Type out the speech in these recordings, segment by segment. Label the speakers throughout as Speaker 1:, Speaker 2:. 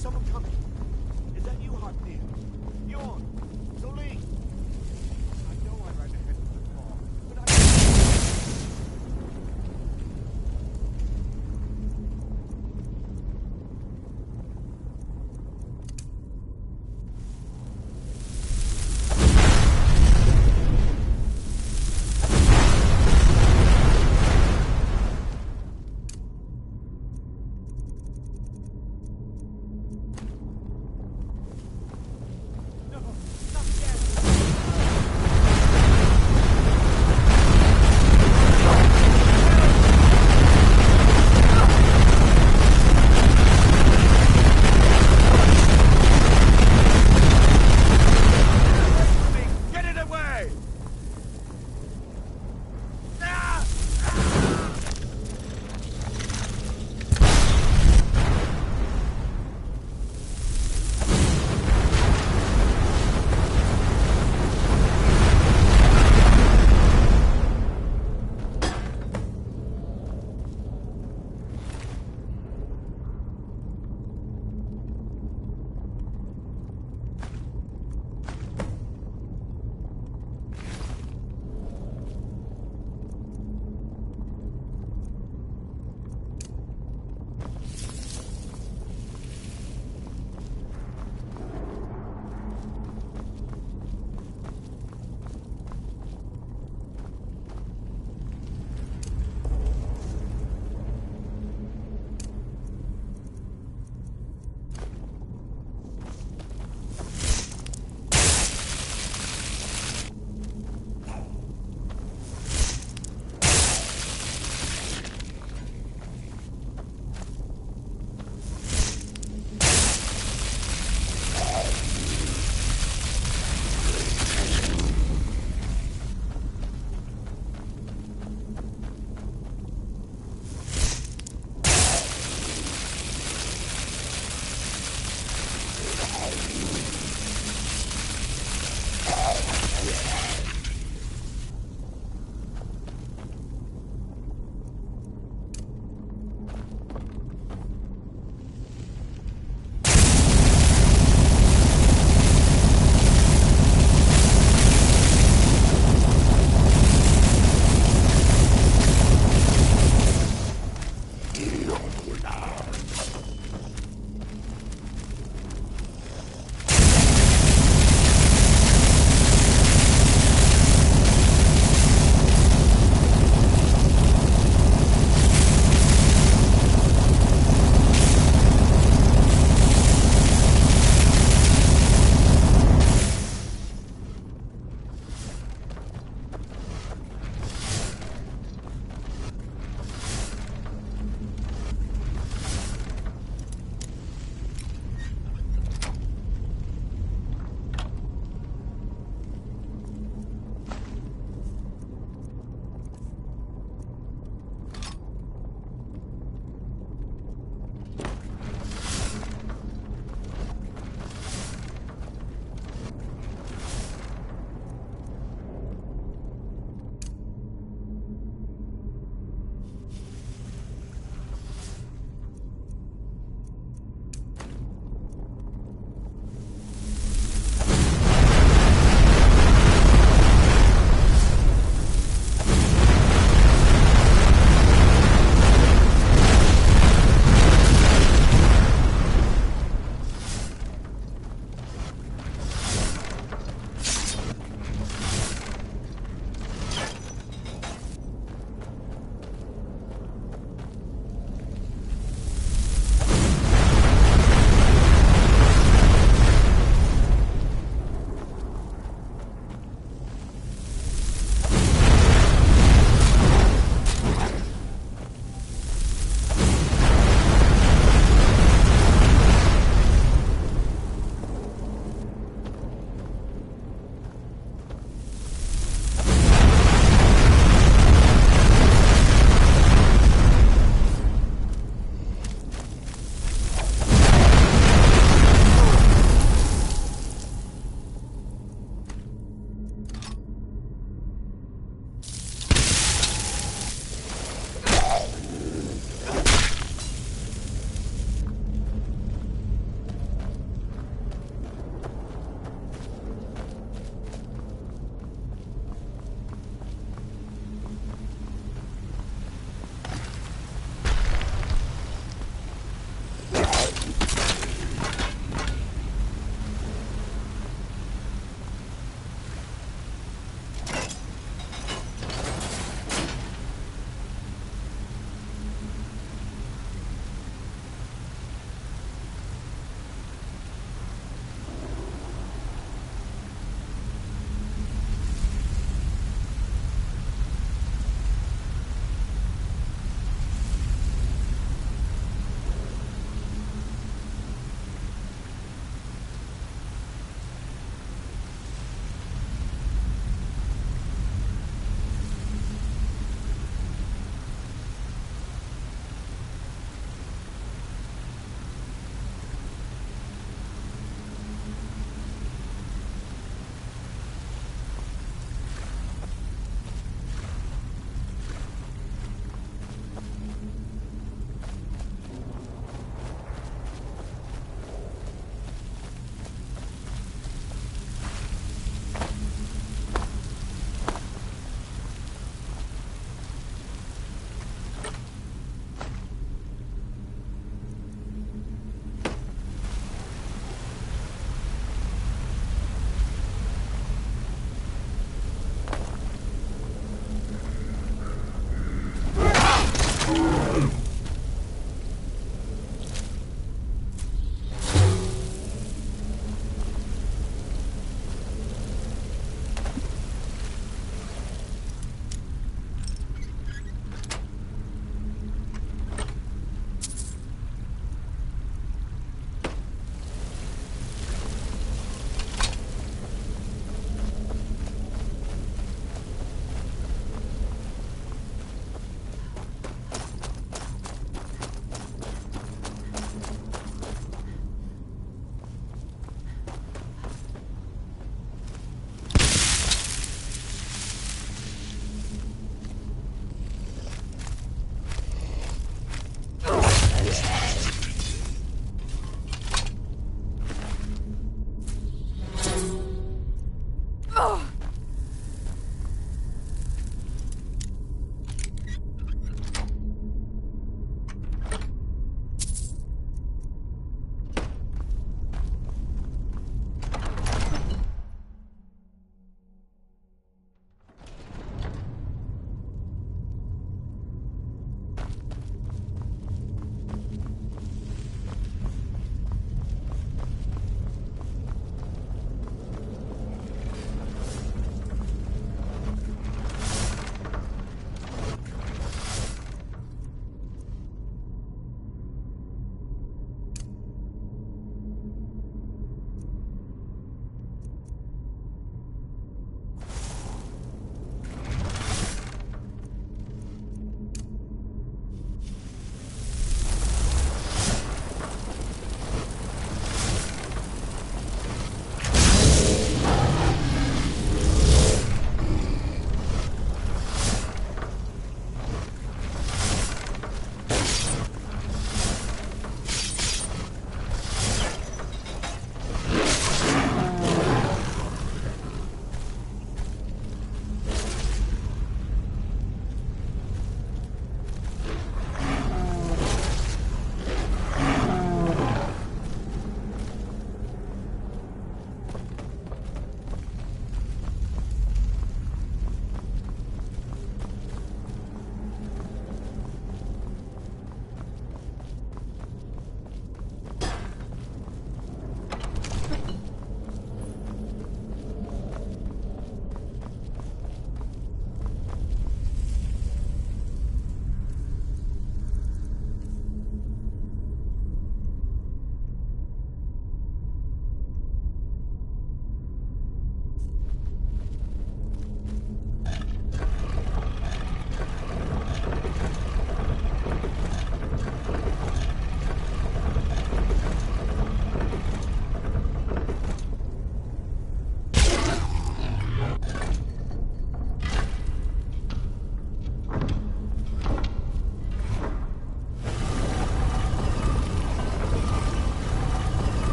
Speaker 1: someone coming. Is that you, Hartnell? Bjorn? Zoling? I know I ran ahead of the car, but I... No, not again!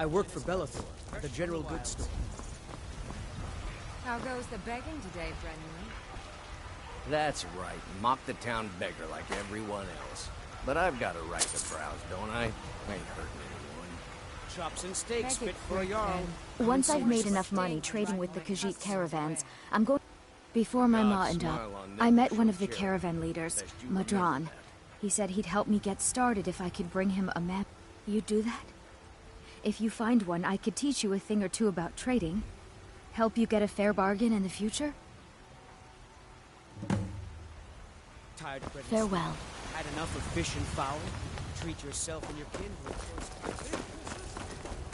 Speaker 2: I work for Bellathor, the general goods store.
Speaker 3: How goes the begging today, Brennan?
Speaker 4: That's right. Mock the town beggar like everyone else. But I've got a right to browse, don't I? I ain't hurting anyone.
Speaker 2: Chops and steaks
Speaker 3: Beg
Speaker 2: fit
Speaker 3: it,
Speaker 2: for a Jarl.
Speaker 5: Once I've made enough money trading with the Khajiit caravans, I'm going... Before my ma and I met one of the caravan leaders, Madran. He said he'd help me get started if I could bring him a map. You'd do that? If you find one, I could teach you a thing or two about trading. Help you get a fair bargain in the future?
Speaker 2: Tired of bread and
Speaker 5: Farewell.
Speaker 2: steak? Had enough of fish and fowl? Treat yourself and your kin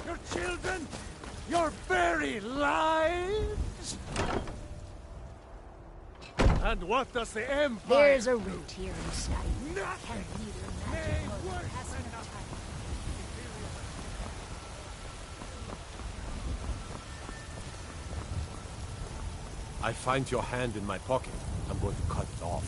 Speaker 2: to
Speaker 1: Your children? Your very lives? And what does the Empire...
Speaker 5: There's a root here in Skyrim.
Speaker 1: Nothing!
Speaker 5: Neither
Speaker 1: Nay,
Speaker 5: magic nor
Speaker 1: worse
Speaker 5: has
Speaker 1: than
Speaker 5: no
Speaker 1: nothing.
Speaker 5: time.
Speaker 6: I find your hand in my pocket. I'm going to cut it off.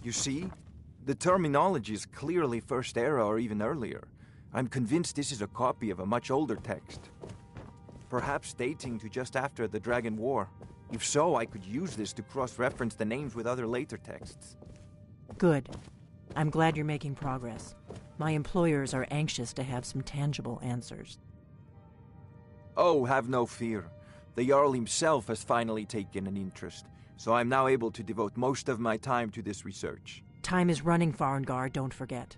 Speaker 7: You see? The terminology is clearly First Era or even earlier. I'm convinced this is a copy of a much older text. Perhaps dating to just after the Dragon War. If so, I could use this to cross-reference the names with other later texts.
Speaker 8: Good. I'm glad you're making progress. My employers are anxious to have some tangible answers.
Speaker 7: Oh, have no fear. The Jarl himself has finally taken an interest, so I'm now able to devote most of my time to this research.
Speaker 8: Time is running, Farengar, don't forget.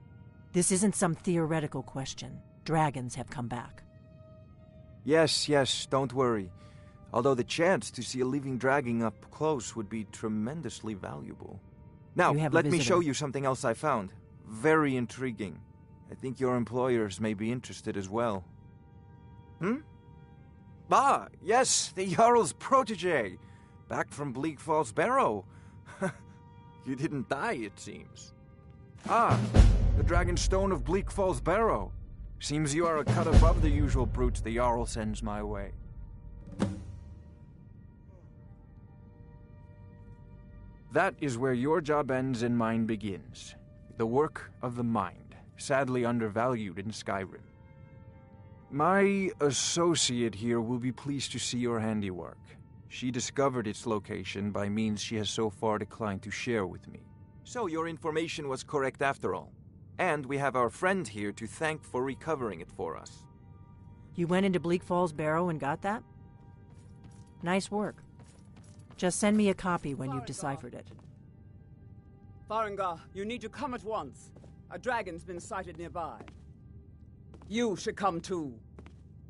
Speaker 8: This isn't some theoretical question. Dragons have come back.
Speaker 7: Yes, don't worry. Although the chance to see a living dragon up close would be tremendously valuable. Now, let me show you something else I found. Very intriguing. I think your employers may be interested as well. Ah, yes, the Jarl's protege. Back from Bleak Falls Barrow. You didn't die, it seems. Ah, the Dragon Stone of Bleak Falls Barrow. Seems you are a cut above the usual brutes the Jarl sends my way. That is where your job ends and mine begins. The work of the mind, sadly undervalued in Skyrim. My associate here will be pleased to see your handiwork. She discovered its location by means she has so far declined to share with me. So your information was correct after all. And we have our friend here to thank for recovering it for us.
Speaker 8: You went into Bleak Falls Barrow and got that? Nice work. Just send me a copy when you've deciphered it.
Speaker 9: Farengar, you need to come at once. A dragon's been sighted nearby. You should come too.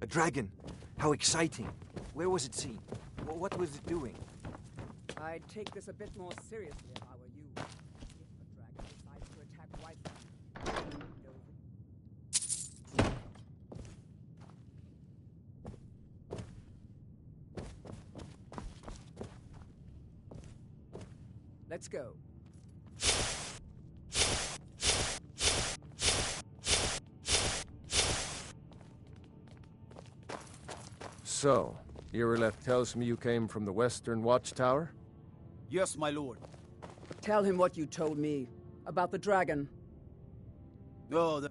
Speaker 7: A dragon? How exciting. Where was it seen? What was it doing?
Speaker 9: I'd take this a bit more seriously if I were you. If a dragon decides to attack Whiteland. Let's go.
Speaker 6: So, Irileth tells me you came from the Western Watchtower?
Speaker 9: Yes, my lord. Tell him what you told me about the dragon.
Speaker 10: No, the...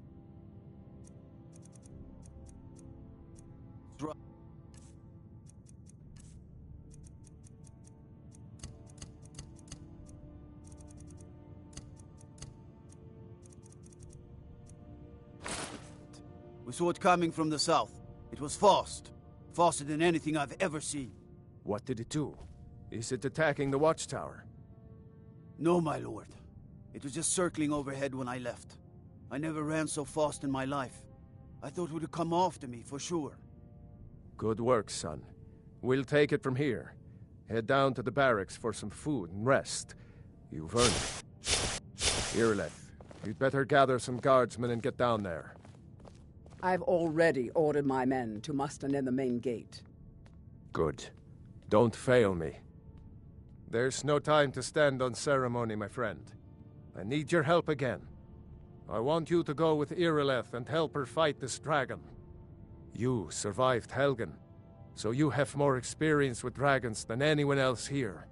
Speaker 10: We saw it coming from the south. It was fast. Faster than anything I've ever seen.
Speaker 6: What did it do? Is it attacking the Watchtower?
Speaker 10: No, my lord. It was just circling overhead when I left. I never ran so fast in my life. I thought it would come after me, for sure.
Speaker 6: Good work, son. We'll take it from here. Head down to the barracks for some food and rest. You've earned it. Irileth, you'd better gather some guardsmen and get down there.
Speaker 9: I've already ordered my men to muster near the main gate.
Speaker 6: Good. Don't fail me. There's no time to stand on ceremony, my friend. I need your help again. I want you to go with Irileth and help her fight this dragon. You survived Helgen, so you have more experience with dragons than anyone else here.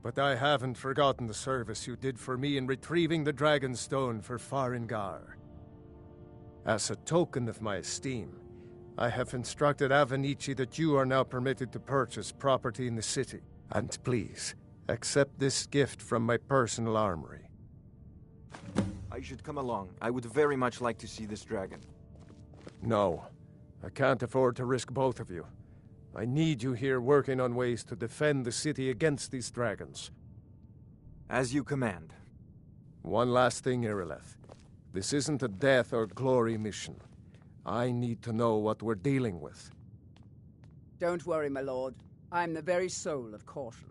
Speaker 6: But I haven't forgotten the service you did for me in retrieving the Dragon Stone for Farengar. As a token of my esteem, I have instructed Avenici that you are now permitted to purchase property in the city. And please, accept this gift from my personal armory.
Speaker 7: I should come along. I would very much like to see this dragon.
Speaker 6: No, I can't afford to risk both of you. I need you here working on ways to defend the city against these dragons.
Speaker 7: As you command.
Speaker 6: One last thing, Irileth. This isn't a death or glory mission. I need to know what we're dealing with.
Speaker 9: Don't worry, my lord. I'm the very soul of caution.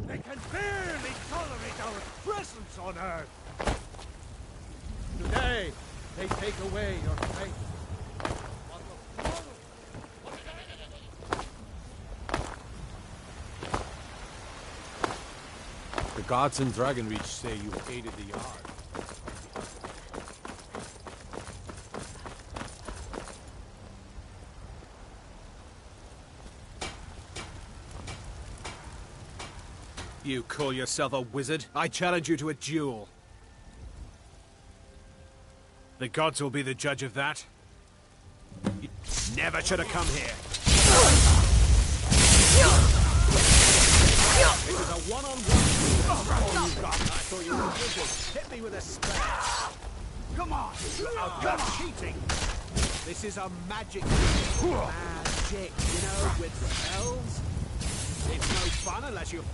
Speaker 1: They can barely tolerate our presence on Earth! Today, they take away your faith.
Speaker 11: The gods in Dragonreach say you aided the Yard. You call yourself a wizard? I challenge you to a duel. The gods will be the judge of that. You never should have come here. This is a one-on-one. I thought you were a wizard. Hit me with a spell.
Speaker 1: Come on! Come on! Cheating!
Speaker 11: This is a magic. Magic, you know, with spells. It's no fun unless you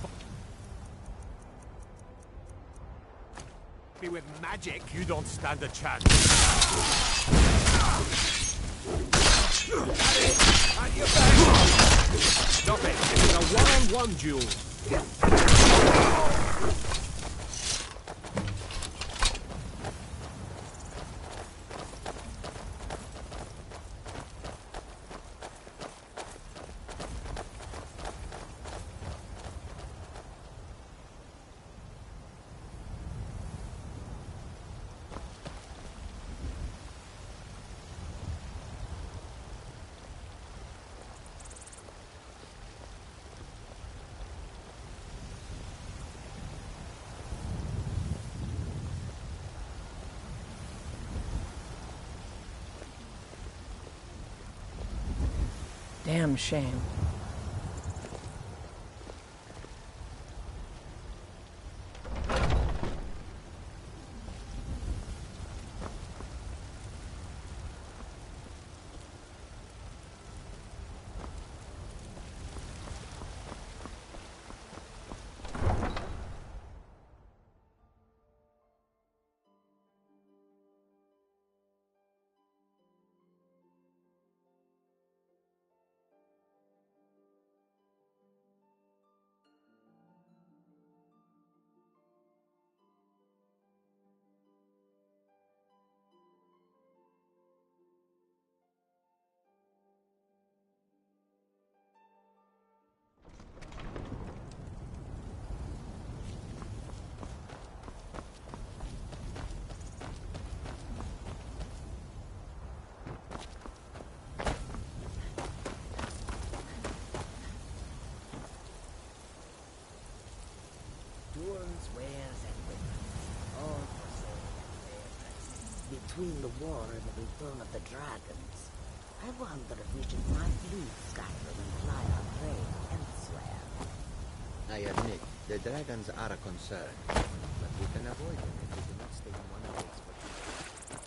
Speaker 11: me with magic. You don't stand a chance. At your back. Stop it. It's a one-on-one duel.
Speaker 8: Damn shame.
Speaker 12: wares and weapons, all for sale at fair prices. Between the war and the return of the dragons, I wonder if we should not leave Skyrim and fly our prey elsewhere.
Speaker 13: I admit, the dragons are a concern, but we can avoid them if we do not stay in one place for too long.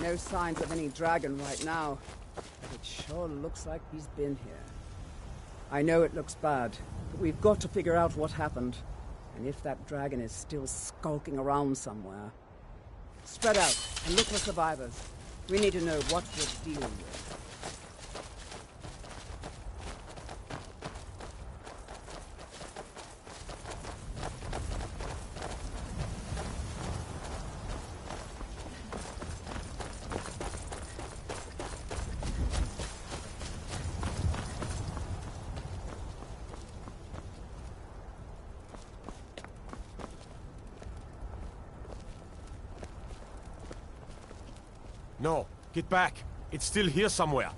Speaker 9: No signs of any dragon right now, but it sure looks like he's been here. I know it looks bad, but we've got to figure out what happened, and if that dragon is still skulking around somewhere. Spread out and look for survivors. We need to know what we're dealing with.
Speaker 6: No, get back. It's still here somewhere.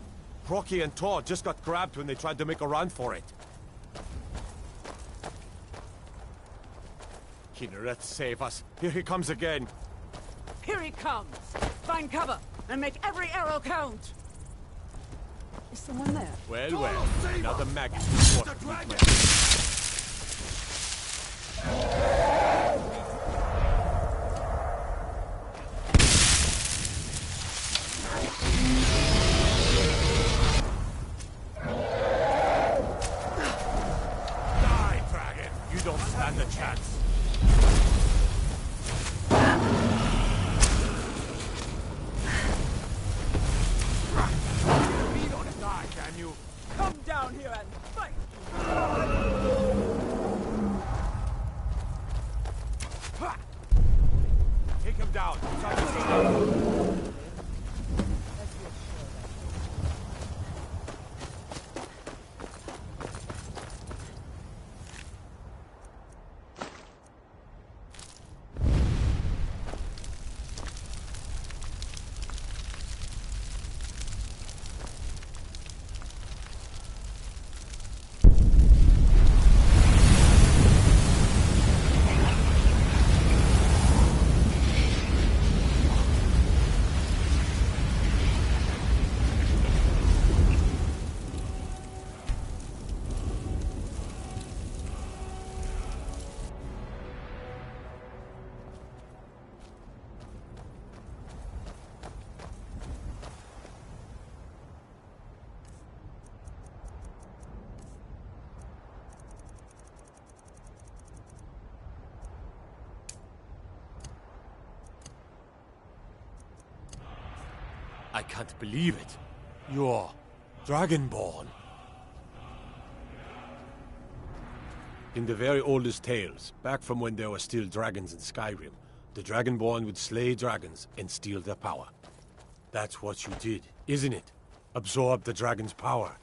Speaker 6: Procky and Tor just got grabbed when they tried to make a run for it. Kinneret, save us. Here he comes again.
Speaker 9: Here he comes! Find cover and make every arrow count! Is someone there?
Speaker 6: Well, another maggot. I can't believe it. You're Dragonborn. In the very oldest tales, back from when there were still dragons in Skyrim, the Dragonborn would slay dragons and steal their power. That's what you did, isn't it? Absorb the dragon's power.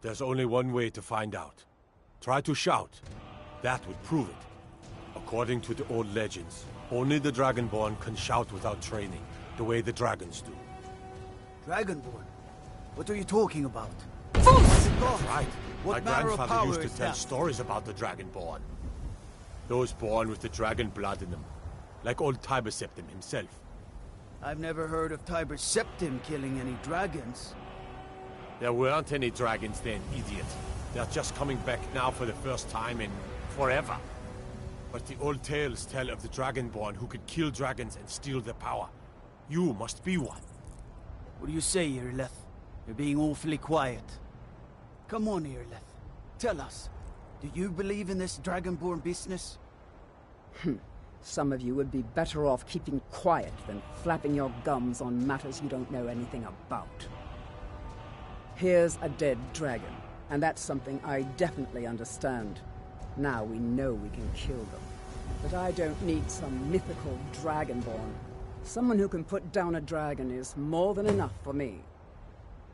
Speaker 6: There's only one way to find out. Try to shout. That would prove it. According to the old legends, only the Dragonborn can shout without training, the way the dragons do.
Speaker 10: Dragonborn? What are you talking about?
Speaker 6: That's right.
Speaker 10: What
Speaker 6: My
Speaker 10: manner of
Speaker 6: grandfather
Speaker 10: power
Speaker 6: used to
Speaker 10: is
Speaker 6: tell
Speaker 10: that?
Speaker 6: stories about the Dragonborn. Those born with the dragon blood in them. Like old Tiber Septim himself.
Speaker 10: I've never heard of Tiber Septim killing any dragons.
Speaker 6: There weren't any dragons then, idiot. They're just coming back now for the first time in forever. But the old tales tell of the Dragonborn who could kill dragons and steal their power. You must be one.
Speaker 10: What do you say, Irileth? You're being awfully quiet. Come on, Irileth. Tell us. Do you believe in this Dragonborn business?
Speaker 9: Some of you would be better off keeping quiet than flapping your gums on matters you don't know anything about. Here's a dead dragon, and that's something I definitely understand. Now we know we can kill them. But I don't need some mythical Dragonborn. Someone who can put down a dragon is more than enough for me.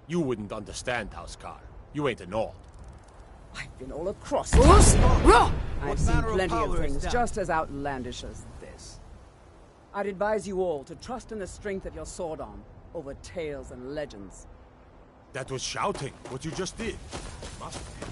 Speaker 6: You wouldn't understand, Housecarl. You ain't a Nord.
Speaker 9: I've Been all across.
Speaker 2: Fools!
Speaker 9: I've seen plenty of things just as outlandish as this. I'd advise you all to trust in the strength of your sword arm over tales and legends.
Speaker 11: That was shouting, what you just did. Must be.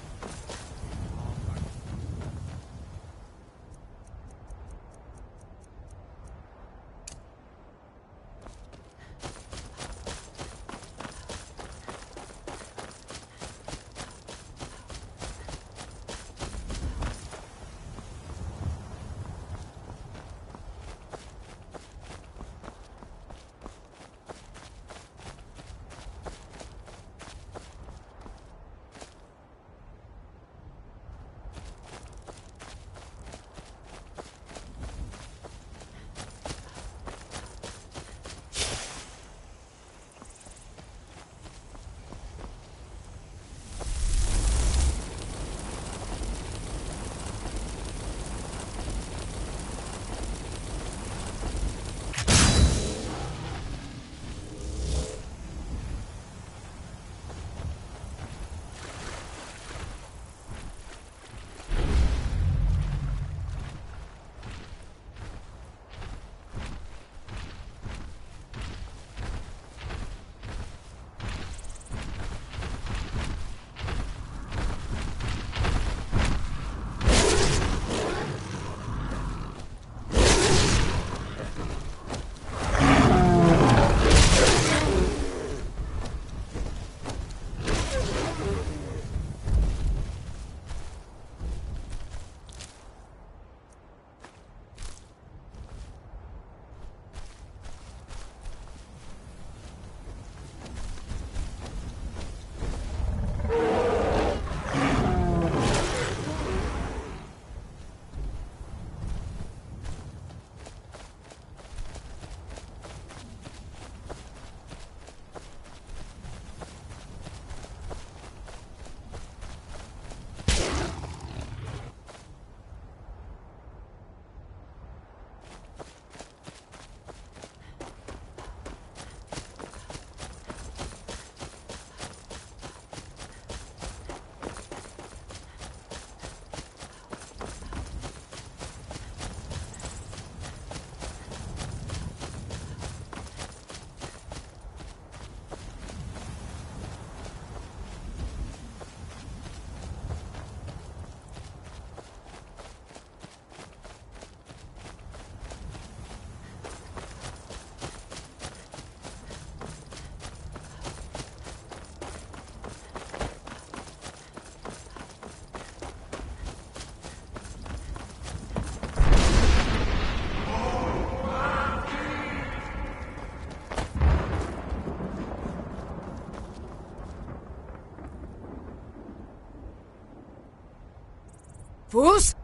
Speaker 2: Fools!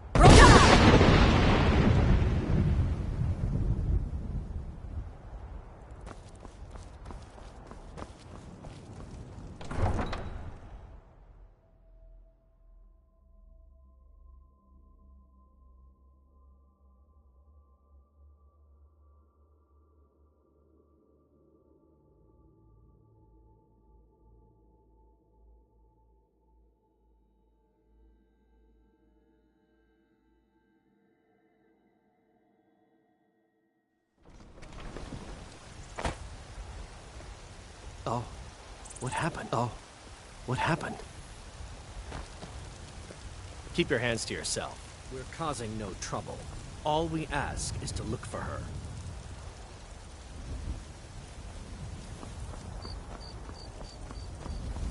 Speaker 4: Oh, what happened? Oh, what happened?
Speaker 14: Keep your hands to yourself. We're causing no trouble. All we ask is to look for her.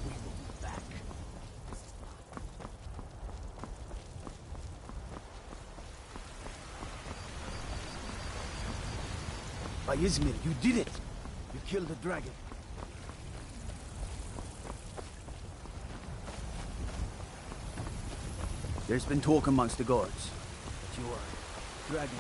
Speaker 14: We will be back.
Speaker 10: By Izmir, you did it! You killed the dragon. There's been talk amongst the guards that you are dragon.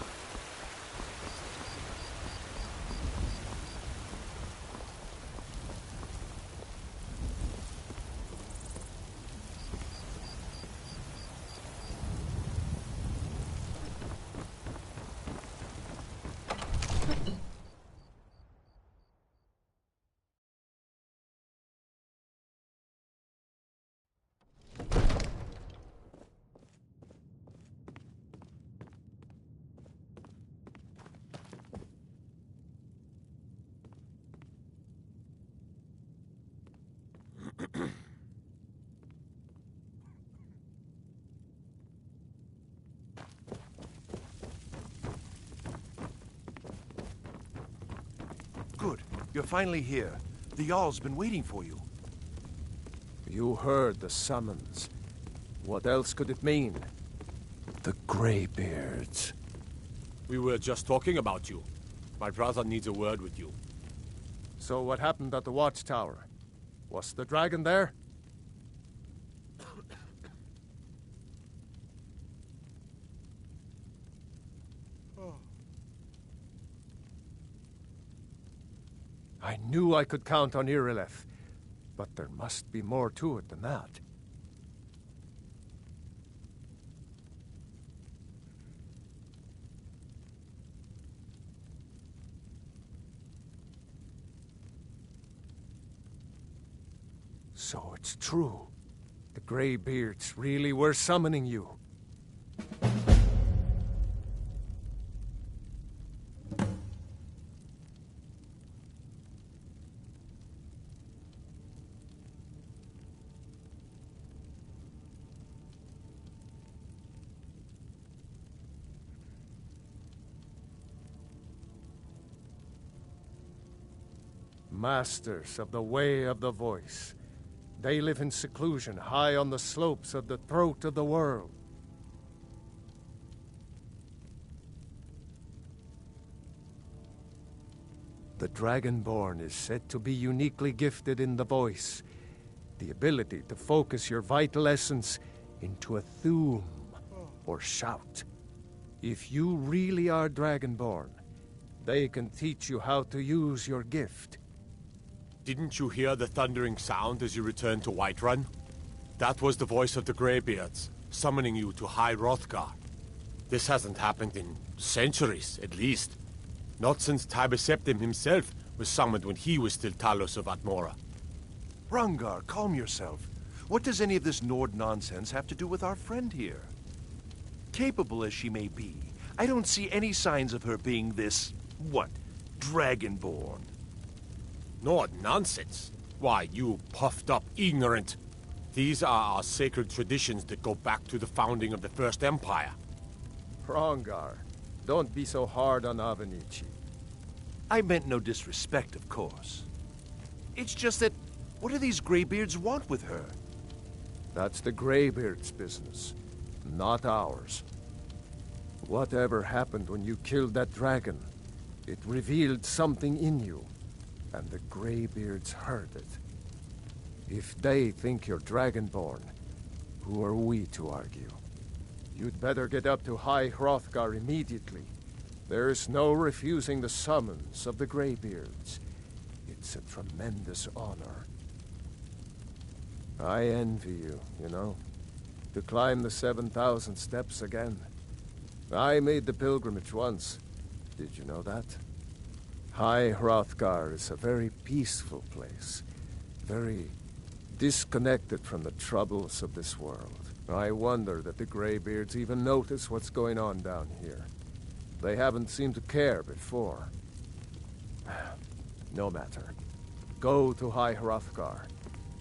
Speaker 15: You're finally here. The Jarl's been waiting for you.
Speaker 6: You heard the summons. What else could it mean? The Greybeards.
Speaker 16: We were just talking about you. My brother needs a word with you.
Speaker 6: So what happened at the watchtower? Was the dragon there? I knew I could count on Irileth, but there must be more to it than that. So it's true. The Greybeards really were summoning you. Masters of the Way of the Voice. They live in seclusion, high on the slopes of the throat of the world. The Dragonborn is said to be uniquely gifted in the voice, the ability to focus your vital essence into a thum, or shout. If you really are Dragonborn, they can teach you how to use your gift.
Speaker 16: Didn't you hear the thundering sound as you returned to Whiterun? That was the voice of the Greybeards, summoning you to High Hrothgar. This hasn't happened in centuries, at least. Not since Tiber Septim himself was summoned when he was still Talos of Atmora.
Speaker 15: Hrongar, calm yourself. What does any of this Nord nonsense have to do with our friend here? Capable as she may be, I don't see any signs of her being this, Dragonborn.
Speaker 16: Nord nonsense? Why, you puffed up ignorant. These are our sacred traditions that go back to the founding of the First Empire.
Speaker 6: Hrongar, don't be so hard on Avenici.
Speaker 15: I meant no disrespect, of course. It's just that, what do these Greybeards want with her?
Speaker 6: That's the Greybeards' business, not ours. Whatever happened when you killed that dragon, it revealed something in you, and the Greybeards heard it. If they think you're Dragonborn, who are we to argue? You'd better get up to High Hrothgar immediately. There's no refusing the summons of the Greybeards. It's a tremendous honor. I envy you, you know, to climb the 7,000 steps again. I made the pilgrimage once. Did you know that? High Hrothgar is a very peaceful place, very disconnected from the troubles of this world. I wonder that the Greybeards even notice what's going on down here. They haven't seemed to care before. No matter. Go to High Hrothgar.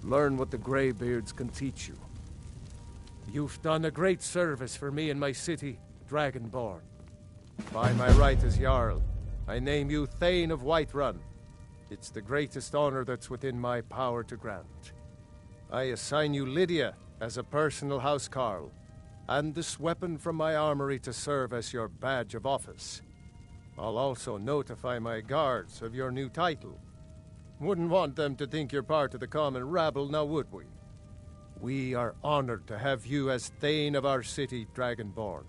Speaker 6: Learn what the Greybeards can teach you. You've done a great service for me and my city, Dragonborn. By my right as Jarl, I name you Thane of Whiterun. It's the greatest honor that's within my power to grant. I assign you Lydia as a personal housecarl, and this weapon from my armory to serve as your badge of office. I'll also notify my guards of your new title. Wouldn't want them to think you're part of the common rabble, now would we? We are honored to have you as Thane of our city, Dragonborn.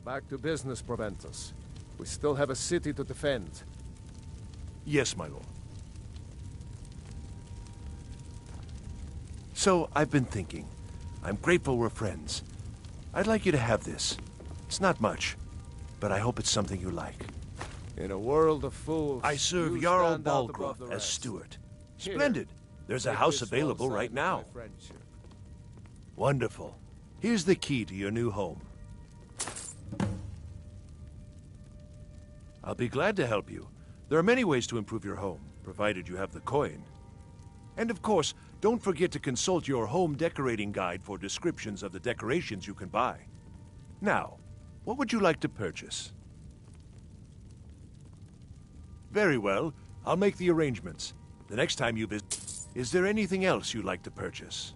Speaker 6: Back to business, Proventus. We still have a city to defend.
Speaker 15: Yes, my lord. So, I've been thinking. I'm grateful we're friends. I'd like you to have this. It's not much, but I hope it's something you like.
Speaker 6: In a world of fools,
Speaker 15: I serve Jarl Balgruuf as steward. Splendid. There's a house available right now. Wonderful. Here's the key to your new home. I'll be glad to help you. There are many ways to improve your home, provided you have the coin. And of course, don't forget to consult your home decorating guide for descriptions of the decorations you can buy. Now, what would you like to purchase? Very well. I'll make the arrangements. The next time you visit... Is there anything else you'd like to purchase?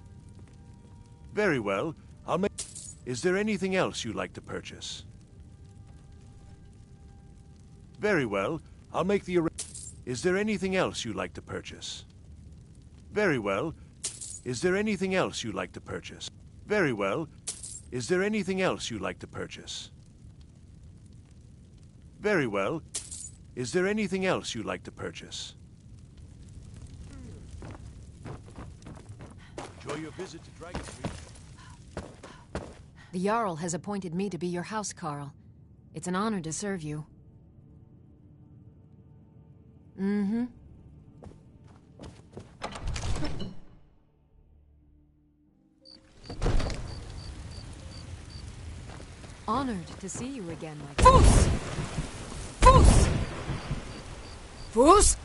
Speaker 15: Very well. I'll make... Is there anything else you'd like to purchase? Very well. I'll make the... Is there anything else you'd like to purchase? Very well. Is there anything else you'd like to purchase? Very well. Is there anything else you'd like to purchase? Very well. Is there anything else you'd like to purchase? Enjoy your visit to Dragon Street.
Speaker 3: The Jarl has appointed me to be your housecarl. It's an honor to serve you. Mm-hmm. Honored to see you again, my
Speaker 17: Foos! Foos! Foos!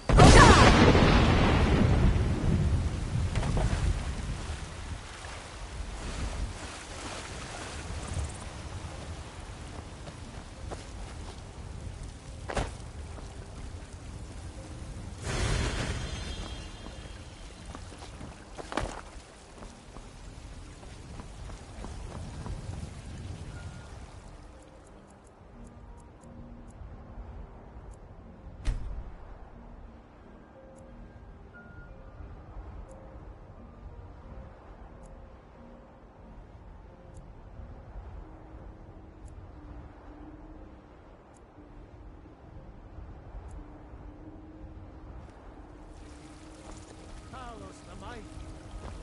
Speaker 1: Talos the mighty,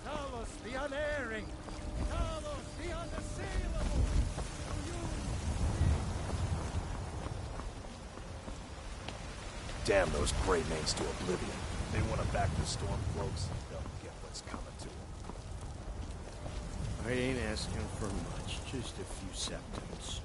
Speaker 1: Talos the unerring, Talos the unassailable.
Speaker 18: Damn those Grey Manes to oblivion. They want to back the Stormcloaks, they'll get what's coming to them.
Speaker 4: I ain't asking for much, just a few septums.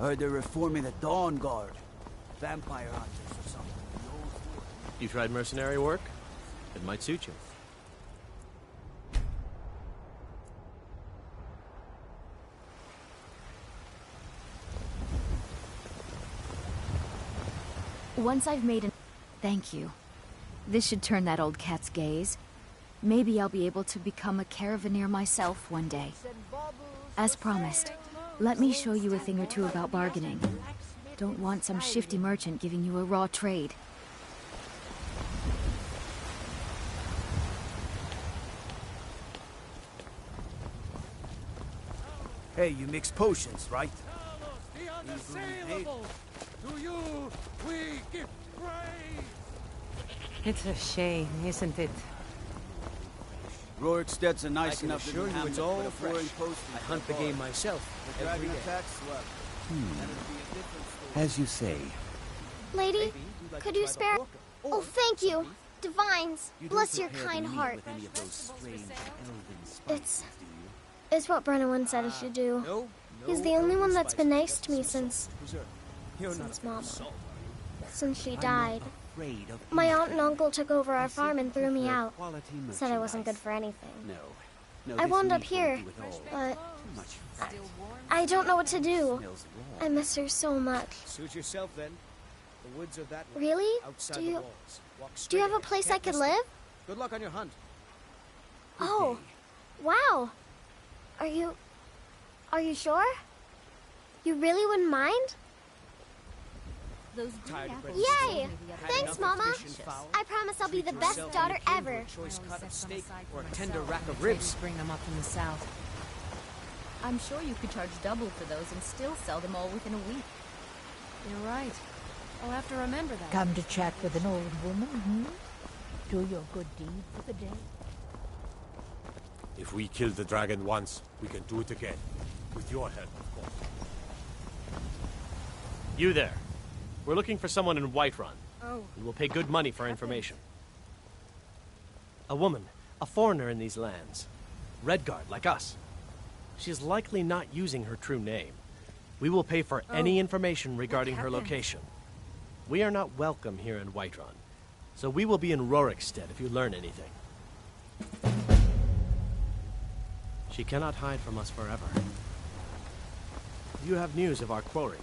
Speaker 10: Heard they're reforming the Dawn Guard. Vampire hunters or something.
Speaker 14: You tried mercenary work? It might suit you.
Speaker 5: Once I've made an... Thank you. This should turn that old cat's gaze. Maybe I'll be able to become a caravaneer myself one day. As promised, let me show you a thing or two about bargaining. Don't want some shifty merchant giving you a raw trade.
Speaker 10: Hey, you mix potions, right?
Speaker 1: The unassailable! To you, we give praise!
Speaker 19: It's a shame, isn't it?
Speaker 10: Roriksted's nice
Speaker 2: I can
Speaker 10: enough
Speaker 2: assure
Speaker 10: to
Speaker 2: you it's all fresh.
Speaker 10: post.
Speaker 2: I hunt the game myself
Speaker 10: The
Speaker 2: every
Speaker 10: dragon
Speaker 2: day.
Speaker 10: attacks left.
Speaker 13: As you say.
Speaker 20: Lady, could you spare... Oh, thank you. Divines, bless your kind heart. It's what Brennan said I should do. He's the only one that's been nice to me since Mama. Since she died. My aunt and uncle took over our farm and threw me out. Said I wasn't good for anything. I wound up here, but I don't know what to do. I miss her so much.
Speaker 2: Suit yourself then. The woods are that way.
Speaker 20: Really?
Speaker 2: Outside
Speaker 20: Do
Speaker 2: the
Speaker 20: you
Speaker 2: walls. Walk
Speaker 20: do
Speaker 2: straight
Speaker 20: you have a
Speaker 2: ahead.
Speaker 20: place
Speaker 2: Can't
Speaker 20: I could
Speaker 2: miss it.
Speaker 20: live?
Speaker 2: Good luck on your hunt.
Speaker 20: Oh, wow. Are you sure? You really wouldn't mind? Yay! Thanks, Mama. I promise I'll be the best daughter ever.
Speaker 2: A choice cut of steak or a tender rack of ribs.
Speaker 3: Bring them up from the south. I'm sure you could charge double for those and still sell them all within a week. You're right. I'll have to remember that.
Speaker 12: Come to chat with an old woman, hmm? Do your good deed for the day.
Speaker 16: If we killed the dragon once, we can do it again. With your help, of course.
Speaker 14: You there. We're looking for someone in Whiterun.
Speaker 3: Oh.
Speaker 14: And we'll pay good money for information. A woman, a foreigner in these lands. Redguard, like us. She's likely not using her true name. We will pay for any information regarding her location. We are not welcome here in Whiterun, so we will be in Rorikstead if you learn anything. She cannot hide from us forever. You have news of our quarry.